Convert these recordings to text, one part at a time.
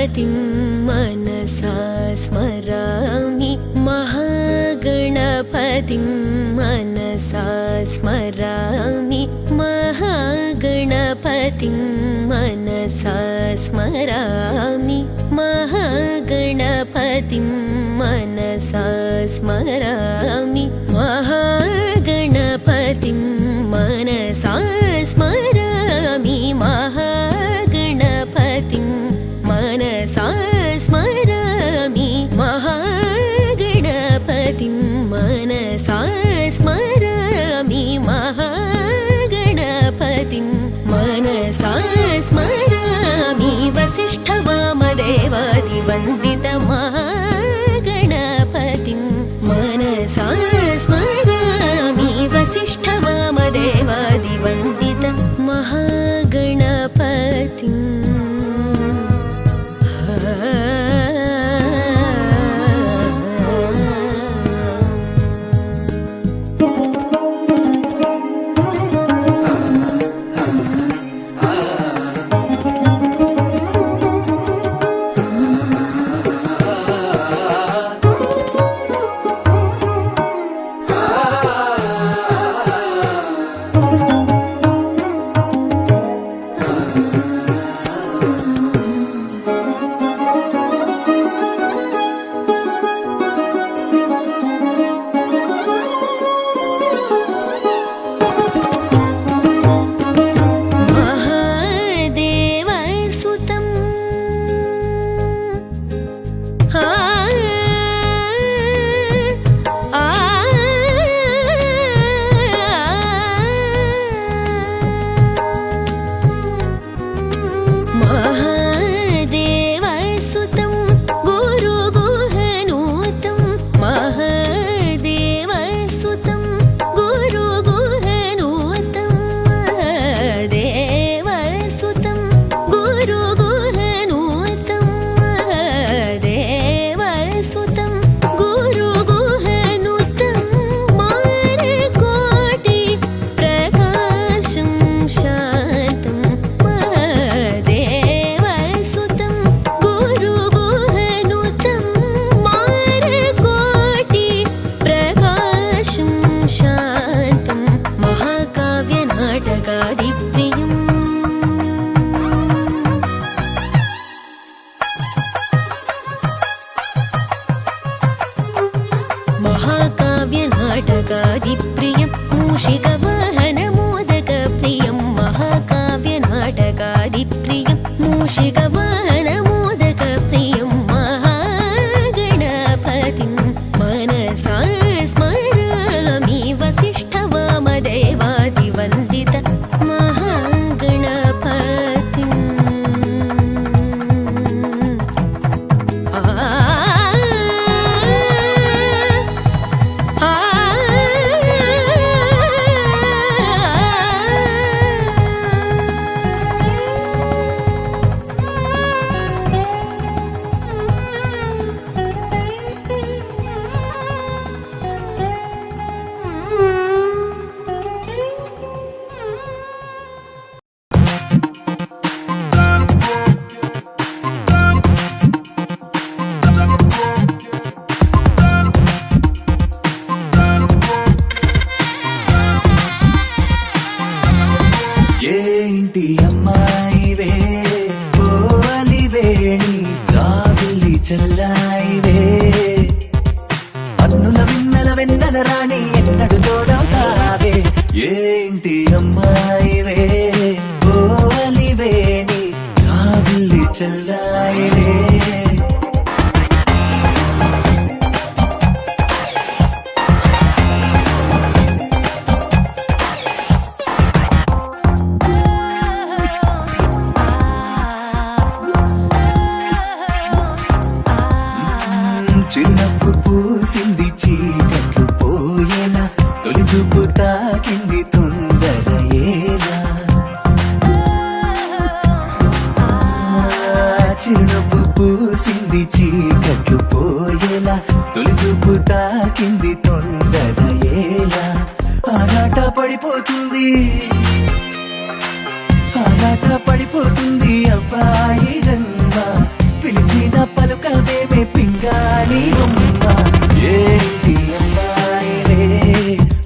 महागणपतिं मनसा स्मरामि महागणपतिं मनसा स्मरामि महागणपतिं मनसा स्मरामि महागणपतिं मनसा स्मरामि महागणपतिं मनसा स्मरामि महागणपतिं मनसा स्मरामि महागणपतिं मनसा स्मरामि महागणपतिं मनसा स्मरामि वसिष्ठवामदेवादिवन्दित महागणपतिं मनसा स्मरामि वसिष्ठवामदेवादिवन्दित महागणपतिं महाकाव्यनाटकादिप्रियं मूषिकवाहनमोदकप्रियं महाकाव्यनाटकादिप्रियं मूषिकवाहनमोदकप्रियं महागणपतिं मनसा स्मरामि वसिष्ठवामदेवादिवन्दित महागणपतिं చెల్లాయివే అన్నుల విన్నల వెన్నెల రాణి ఎన్నడు తోడవుతావే ఏంటి అమ్మాయివే ఓవలివేణి కాబిల్లి చెల్లాయివే చిన్నపు పూసింది చీకట్లు పోయేలా తొలి చూపు తాకింది తొందర ఏలా చిన్నపు పూసింది చీకట్లు పోయేలా తొలి చూపు తాకింది తొందర ఏలా ఆరాట పడిపోతుంది ఆరాట పడిపోతుంది అబ్బాయి జన్మ పిలిచిన పలుకవేమే పింగాణి బొమ్మ ఏంటి అమ్మాయివే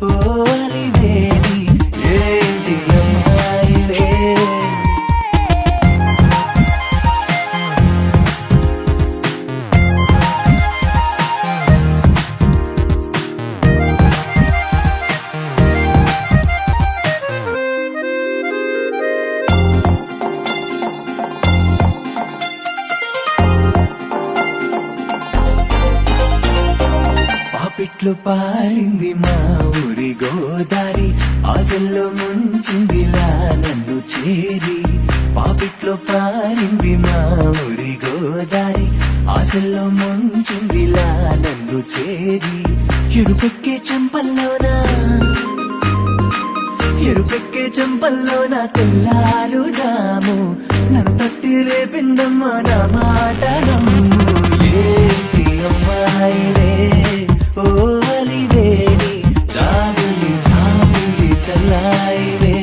ఓ అలివేణి ఏంటి అమ్మాయివే పాపిట్లో పారింది మా ఊరి గోదారి ఆశల్లో ముంచిందిలా నన్ను చేరి పాపిట్లో పారింది మా ఊరి గోదారి ఆశల్లో ముంచిందిలా నన్ను చేరి ఎరుపెక్కే చెంపల్లోన తెల్లారు జాము నన్ను తట్టి రేపిందమ్మ నా మాట నమ్ము ఏంటి అమ్మాయివే ఓ అలివేణి జాబిలి జాబిలి చల్లాయివే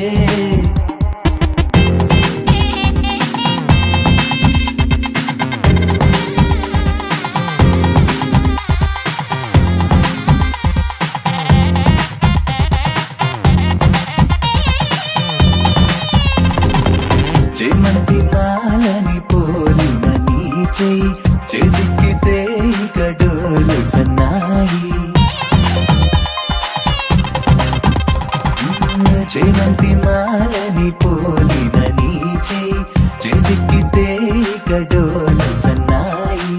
చేమంతి మాలని పోలిన నీ చెయ్యి చేజిక్కితే గడోలు సన్నాయి చేమంతి మాలని పోలిన నీ చెయ్యి చేజిక్కితే గడోలు సన్నాయి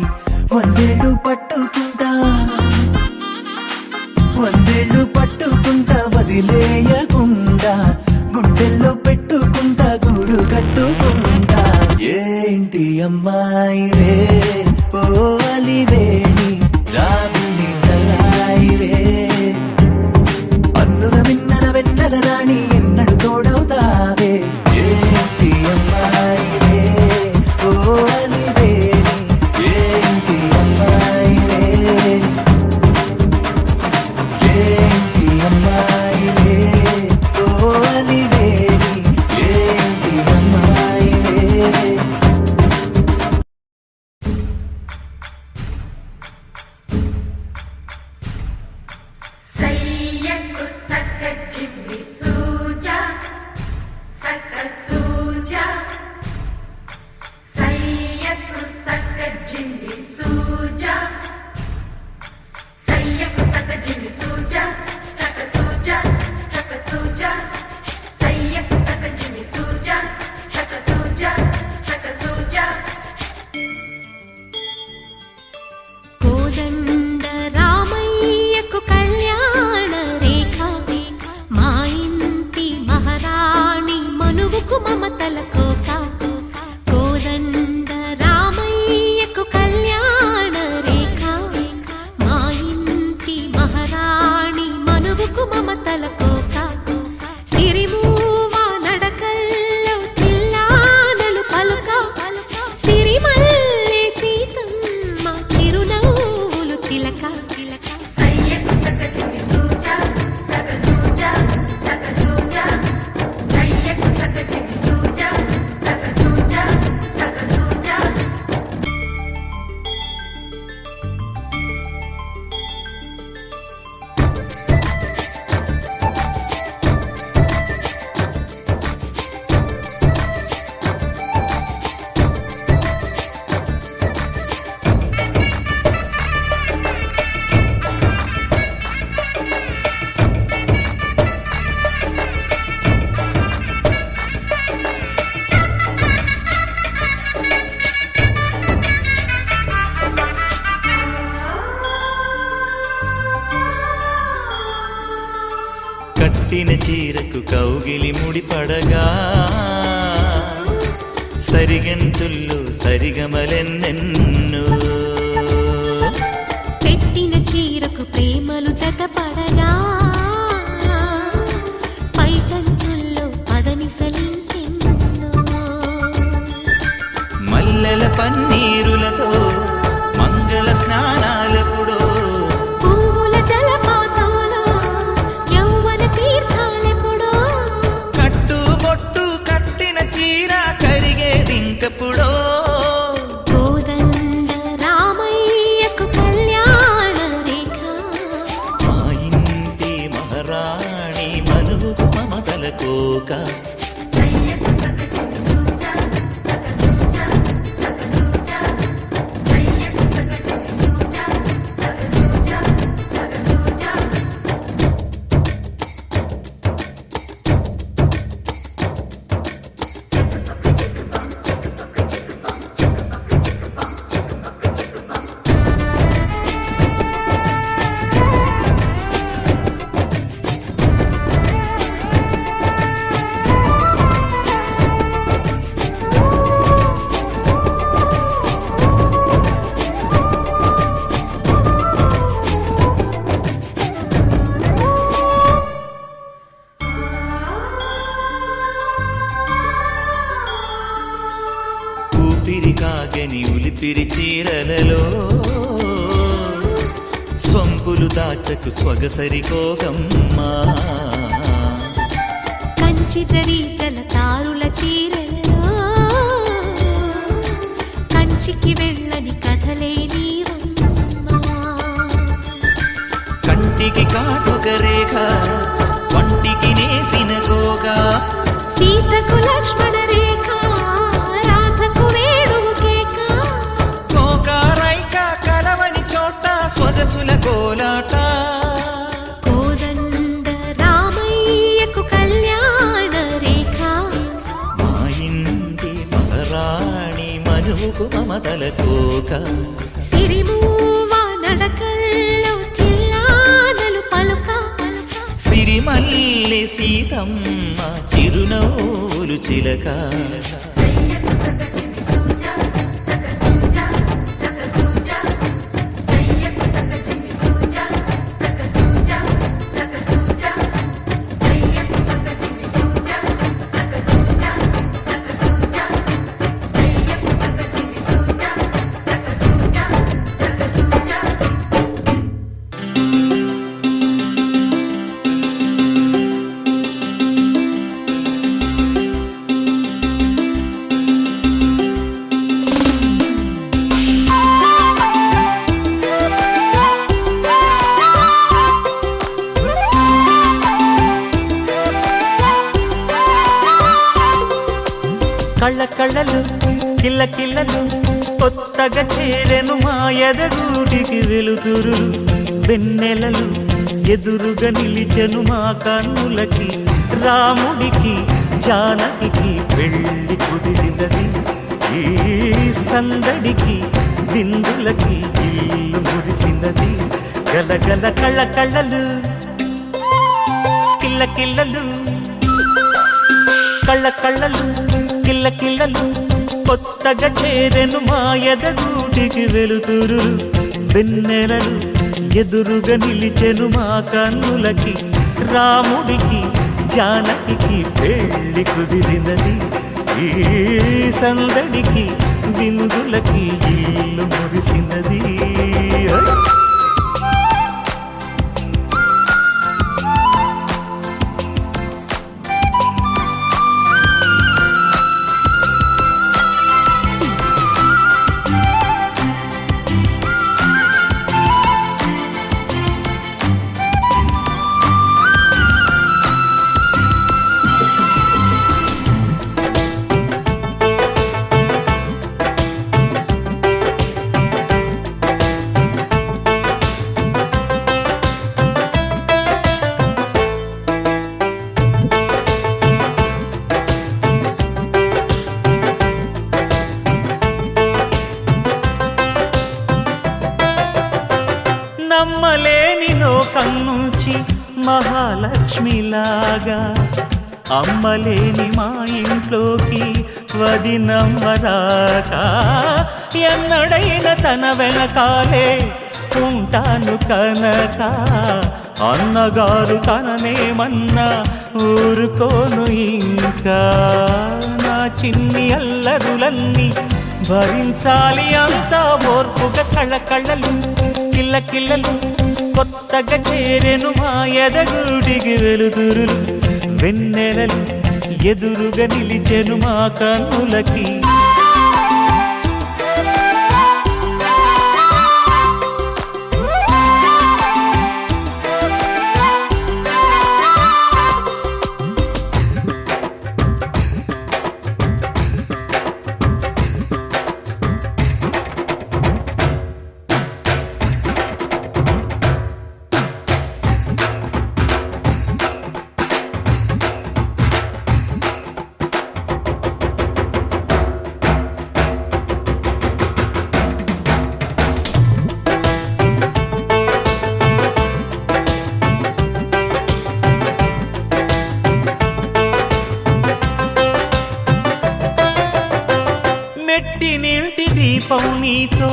వందేళ్ళు పట్టుకుంటా వదిలేయకుండా గుండెల్లో పెట్టుకుంటా గూడు కట్టుకుంటా ఏంటి అమ్మాయివే ఓ అలివేణి జాబిలి చల్లాయివే అన్నుల మిన్నల వెన్నెల రాణి ఎన్నడు తోడవుతావే ఏంటి అమ్మాయివే ఓ అలివేణి ఏంటి అమ్మాయివే ఏంటి అమ్మాయివే ఓ అలివేణి ఏంటి అమ్మాయివే సయ్యకు సక్క జిమ్మి సూజా సక్క సూజా సయ్యకు సక్క జిమ్మి సూజా సయ్యకు సక్క జిమ్మి సూజా సక్క సూజా సక్క సూజా సయ్యకు సక్క జిమ్మి సూజా సక్క సూజా సక్క సూజా కోదండ రామయ్యకు కళ్యాణ రేఖ మా ఇంటి మహారాణి మనువుకు మమతల కోక కోదండ రామయ్యకు కళ్యాణ రేఖ మా ఇంటి మహారాణి మనువుకు మమతల కోక సిరిమూవా నడకల్లో తిల్లానలు పలుక సిరిమల్లె సీతమ్మ చిరునవ్వులు చిలక సయ్యకు సక్క జిమ్మి సూజా సక్క సూజా సక్క సూజా సయ్యకు సక్క జిమ్మి సూజా సక్క సూజా సక్క సూజా కట్టిన చీరకు కౌగిలి ముడిపడగా సరిగంతుల్లో సరిగమలెన్నెన్నో పెట్టిన చీరకు ప్రేమలు జతపడగా పైటంచుల్లో పదనిసలింకెన్నో మల్లెల పన్నీరులతో మంగళ స్నానాలెప్పుడో పువ్వుల జలపాతంలో యౌవన తీర్థాలెప్పుడో కట్టుబొట్టు కట్టిన చీర కరిగేదింకప్పుడో కోదండ కోక సయ్యకు సక చిన్ని సూజా సక సూజా సక సూజా సయ్యకు సక చిన్ని సూజా సక సూజా సక సూజా ఊపిరి కాగని ఉలిపిరి చీరలలో సొంపులు దాచకు స్వగసరి కోగమ్మా కంచి జరి జలతారుల చీరలలో కంచికి వెళ్ళని కథలే నీవమ్మా కంటికి కాటుక రేఖ వంటికి నేసిన కోగా సీతకు లక్ష్మణ రేఖ రాధకు వేణువు కేక కోకారైక కలవని చోట స్వగసుల కోలాట కోదండ రామయ్యకు కళ్యాణ రేఖ మా ఇంటి మహారాణి మనువుకు మమతల కోక సిరిమూవ నడకల్లో తిల్లానలు పలుక సిరిమల్లె సీతమ్మ చిరునవ్వులు చిలక సయ్యకు సక చిన్ని సూజా సక సూజా సక సూజా సయ్యకు సక చిన్ని సూజా సక సూజా సక సూజా సయ్యకు సక చిన్ని సూజా సక సూజా సక సూజా సయ్యకు సక చిన్ని సూజా సక సూజా సక సూజా కళ్ళ కళ్ళలు కిల్ల కిల్లలు కొత్తగా చేరెను మా ఎదగూటికి వెలుతురు వెన్నెలలు ఎదురుగా నిలిచెను మా కన్నులకి రాముడికి జానకి పెళ్ళి కుదిరినది ఈ సందడికి విందులకి ఇల్లు మురిసినది గలగల కళ్ళ కళ్ళలు కిల్ల కిల్లలు కళ్ళ కళ్ళలు కిల్ల కిల్లలు కొత్తగా చేరెను మా ఎదగూటికి వెలుతురు వెన్నెలలు ఎదురుగా నిలిచెను మా కన్నులకి రాముడికి జానకి పెళ్ళి కుదిరినది ఈ సందడికి విందులకి ఇల్లు మురిసినది నమ్మలేని లోకం నుంచి మహాలక్ష్మిలాగా అమ్మలేని మా ఇంట్లోకి వదినమ్మరాక ఎన్నడైన తన వెనకాలే ఉంటాను కనక అన్నగారు తననేమన్నా ఊరుకోను ఇంకా నా చిన్ని అల్లరులన్నీ భరించాలి అంతా ఓర్పుగా కళ్ళ కళ్ళలు కిల్ల కిల్లలు కొత్తగా చేరెను మా ఎదగూడికి వెలుతురులు వెన్నెలలు ఎదురుగా నిలిచెను మా కన్నులకి నీతో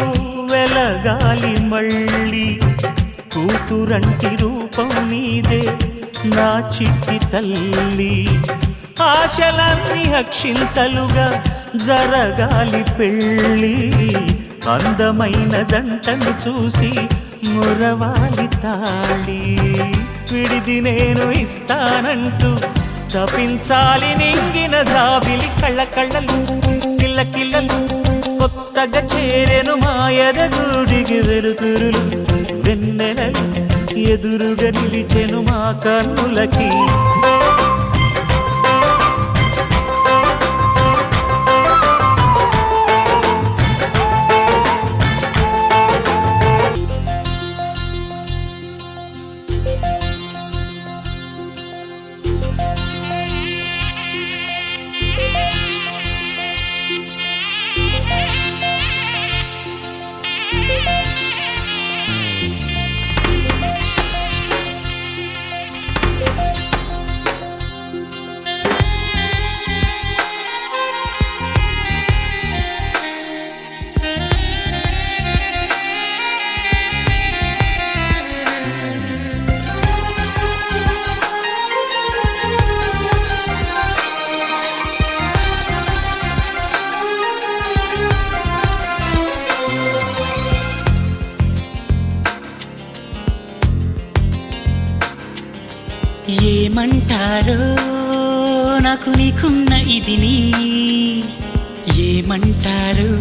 వెలగాలి మళ్ళీ కూతురంటి రూపం నీదే నా చిట్టి తల్లి ఆశలన్నీ అక్షింతలుగా జరగాలి పెళ్ళి అందమైన జంటను చూసి మురవాలి తాళి విడిది నేను ఇస్తానంటూ తపించాలి నింగిన జాబిలి కళ్ళ కళ్ళలు కిల్ల కిల్లలు కొత్తగా చేరెను మాయద గుడికి వెలుతురులు వెన్నెలలు ఎదురుగా నిలిచెను మా కన్నులకి ఏమంటారో నాకు నీకున్న ఇదిని ఏమంటారో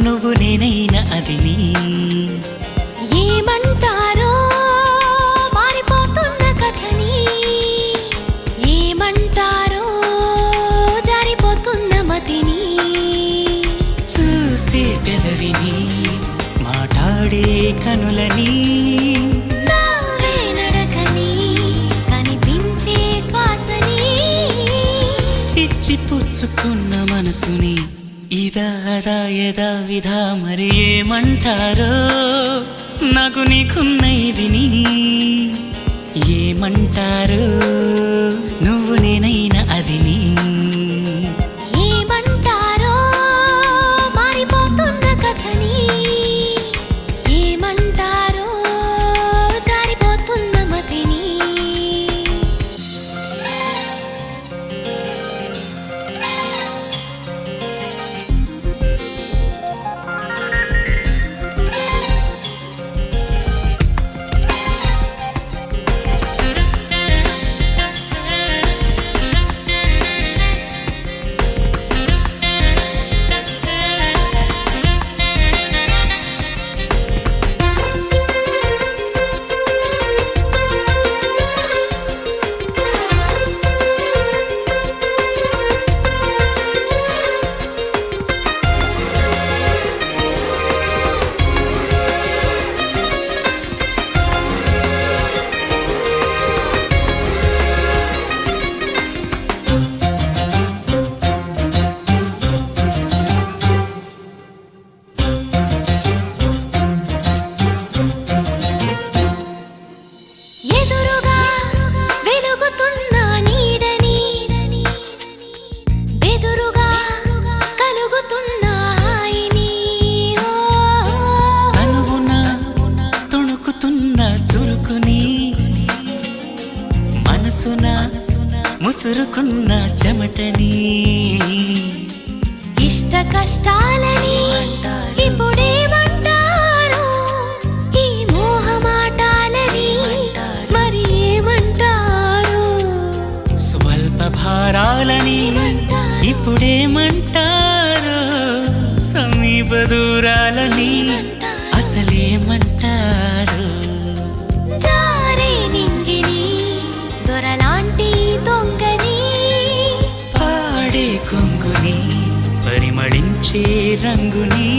నువ్వు నేనైనా అదిని ఏమంటారో మారిపోతున్న కథని ఏమంటారో జారిపోతున్న మతిని చూసే పెదవిని మాట్లాడే కనులని నవ్వే నడకని కనిపించే శ్వాసని ఇచ్చి పుచ్చుకున్న మనసుని ఇదా అదా యదా విధా మరి ఏమంటారో నాకు నీకున్న ఇదిని ఏమంటారో నువ్వు నేనైనా అదిని ఏమంటారో మారిపోతున్న కథని ఏమంటారో జారిపోతున్న మతిని ఎదురుగా వెలుగుతున్న నీడని బెదురుగా కలుగుతున్న హాయిని అనువున తొణుకుతున్న చురుకుని మనసున ముసురుకున్న చెమటని ఇష్ట కష్టాలని ఇప్పుడేమంటారు ఈ మోహమాటాలని మరి ఏమంటారు స్వల్ప భారాలని ఇప్పుడేమంటారు సమీప దూరాలని అసలేమంటారు జారే నింగిని దొరలాంటి దొంగని పాడే కొంగుని పరిమళించే రంగుని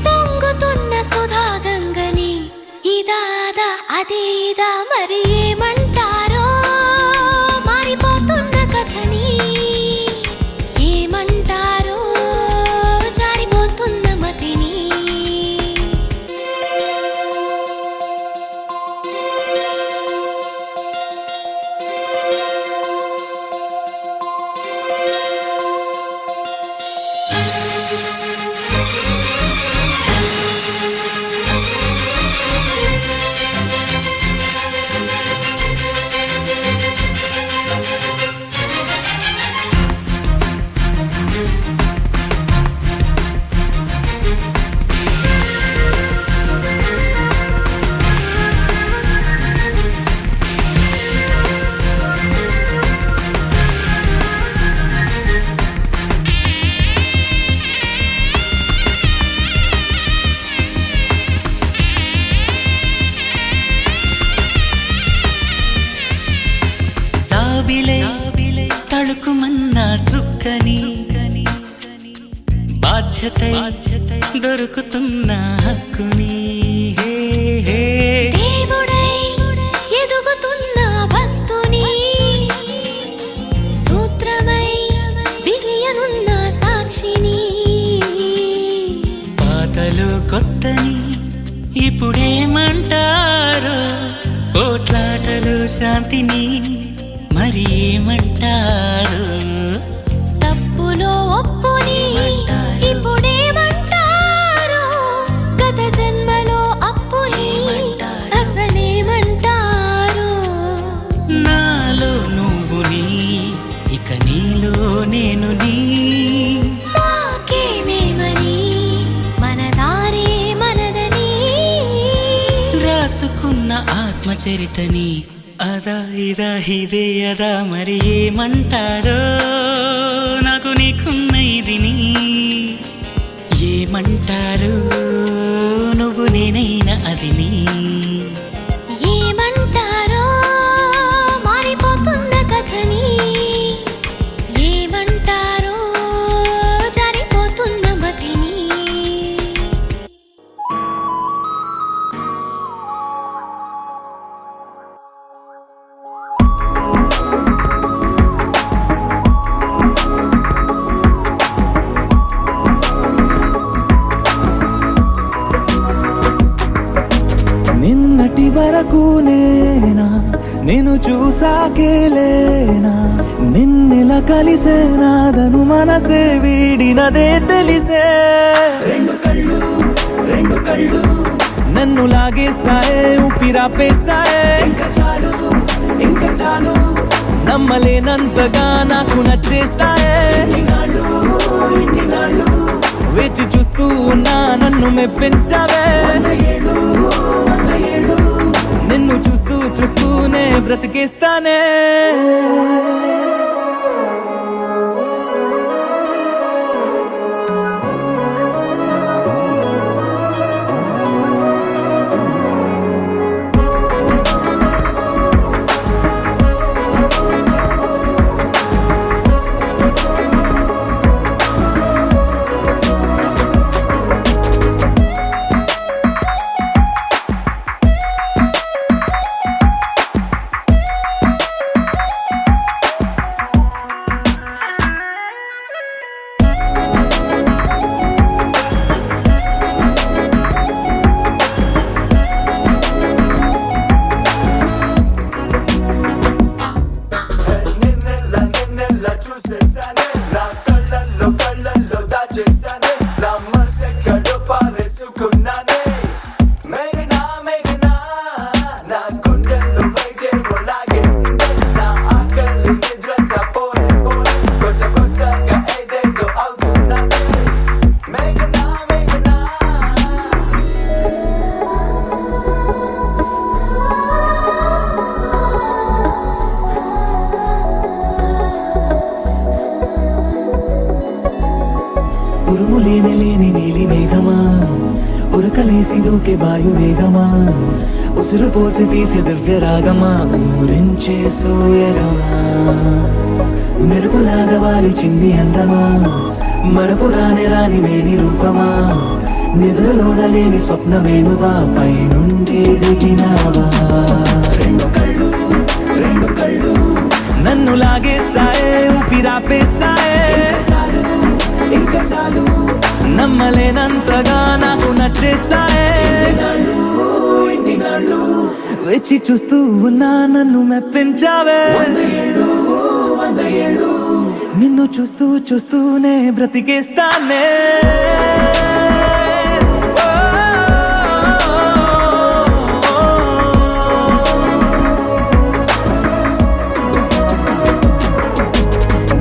పొంగుతున్న సుధాగంగని ఇదాదా అదే ఇదా మరి ఏమంటారో మారిపోతున్న కథని ఏమంటారో జారిపోతున్న మతిని జాబిలే తళుకుమన్నా చుక్కని బాధ్యత దొరుకుతున్న హక్కుని హే హే దేవుడై ఎదుగుతున్న భక్తుని సూత్రమై బిగియనున్న సాక్షిని పాతలు కొత్తని ఇప్పుడేమంటారు పోట్లాటలు శాంతిని మరి ఏమంటారు తప్పులో ఒప్పుని ఇప్పుడేమంటారు గత జన్మలో అప్పుని అసలేమంటారు నాలో నువ్వు నీ ఇక నీలో నేను నీ మాకేమేమని మన దారే మనదని రాసుకున్న ఆత్మచరితని అదా ఇదా ఇదే అదా మరి ఏమంటారో నాకు నీకున్న ఇదిని ఏమంటారు నువ్వు నేనైనా అదిని ఏమంటారో మారిపోతున్న కథని ఏమంటారో జారిపోతున్న మతిని నిన్నటి వరకు నేను చూసాకేలేనా నిన్నెలా కలిసేనాదను మనసే వీడినదే తెలిసే రెండు కళ్ళు నన్ను లాగేసాయే ఊపిరాపేసాయే ఇంకా చాలు నమ్మలేనంతగా నాకు నచ్చేసాయే వేచి చూస్తూ ఉన్నా నన్ను మెప్పించావే నిన్ను చూస్తూనే బ్రతికేస్తానే ఉరుములేని నీలి మేఘమా ఉరకలేసి దూకే వాయు వేగమా ఉసురు పోసి తీసే దివ్య రాగమా ఊరించే సూయగమా మెరుపులాగా వాలి చిన్ని అందమా మరపు రాని మేని రూపమా నిద్రలోన లేని స్వప్నమేనువా పై నుండి దిగినావా రెండు కళ్ళు నన్ను లాగేసాయే ఊపిరాపేసాయే ఇంకా చాలు నమ్మలేనంతగా నాకు నచ్చేసాయే వేచి చూస్తూ ఉన్నా నన్ను మెప్పించావే నిన్ను చూస్తూనే బ్రతికేస్తానే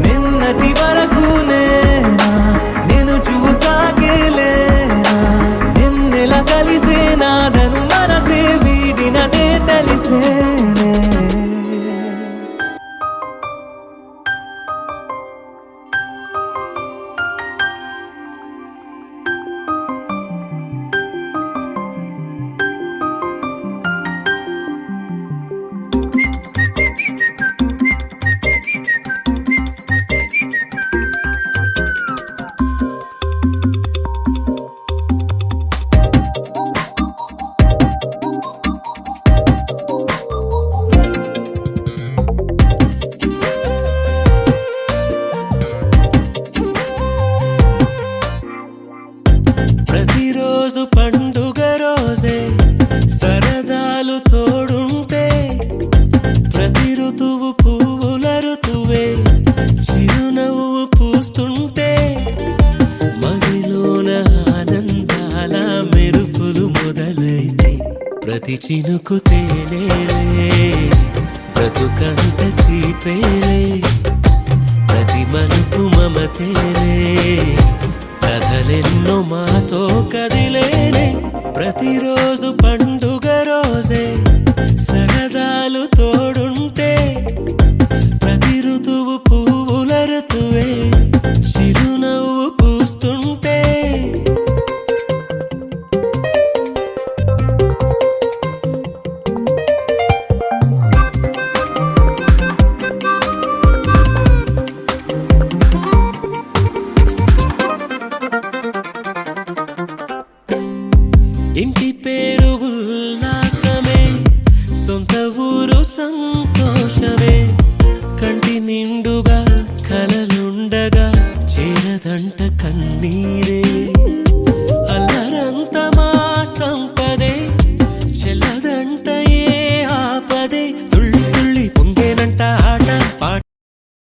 నిన్నటి వరకు నేను చూసాకేలేనా నిన్నెలా కలిసేనాదను మనసే వీడినదే తెలిసేనే ప్రతి చినుకు తేనేలే బ్రతుకంత తీపేలే ప్రతి మలుపు మమతేలే కథలెన్నో మాతో కదిలేనే ప్రతిరోజు పండుగ రోజే